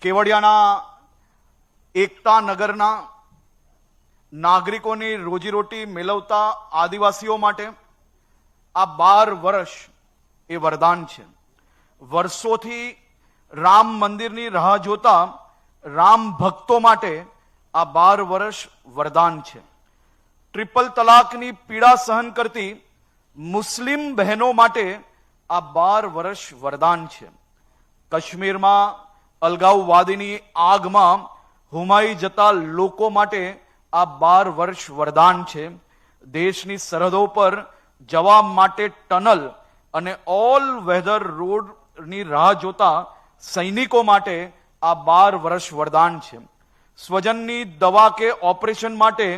કેવડિયાના એકતા નગરના નાગરિકોની રોજીરોટી મેળવતા આદિવાસીઓ માટે આ 12 વર્ષ એ વરદાન છે। વર્ષોથી રામ મંદિરની રાહ જોતા રામ ભક્તો માટે આ 12 વર્ષ વરદાન છે। ટ્રિપલ તલાકની પીડા સહન કરતી મુસ્લિમ બહેનો માટે આ 12 વર્ષ વરદાન છે। કાશ્મીરમાં અલગાવવાદીની આગમાં હુમાઈ જતા લોકો માટે આ 12 વર્ષ વરદાન છે। દેશની સરહદો પર જવા માટે ટનલ અને ઓલ વેધર રોડની રાહ જોતા સૈનિકો માટે આ 12 વર્ષ વરદાન છે। સ્વજનની દવા કે ઓપરેશન માટે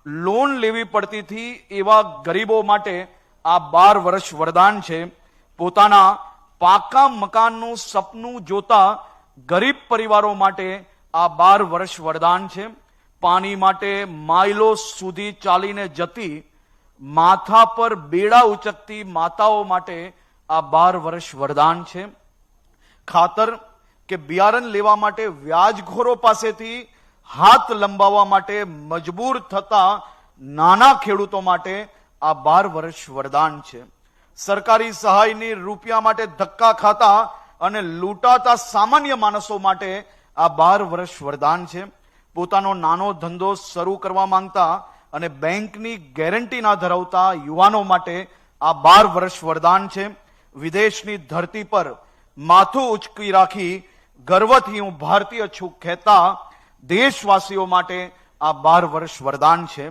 લોન લેવી પડતી થી એવા ગરીબો માટે આ 12 વર્ષ વરદાન છે। પોતાના પાકા મકાનનું સપનું જોતા ગરીબ પરિવારો માટે આ 12 વર્ષ વરદાન છે। પાણી માટે માઇલો સુધી ચાલીને જતી માથા પર બેડા ઉચકતી માતાઓ માટે આ 12 વર્ષ વરદાન છે। ખાતર કે બિયારણ લેવા માટે વ્યાજખોરો પાસેથી હાથ લંબાવવા માટે મજબૂર થતા નાના ખેડૂતો માટે આ 12 વર્ષ વરદાન છે। સરકારી સહાયની રૂપિયા માટે ધક્કા ખાતા અને લૂંટાતા સામાન્ય માણસો માટે આ 12 વર્ષ વરદાન છે। પોતાનો નાનો ધંધો શરૂ કરવા માંગતા અને બેંકની ગેરંટી ના ધરાવતા યુવાનો માટે આ 12 વર્ષ વરદાન છે। વિદેશની ધરતી પર માથું ઉચકી રાખી ગર્વથી હું ભારતીય છું કહેતા દેશવાસીઓ માટે આ 12 વર્ષ વરદાન છે।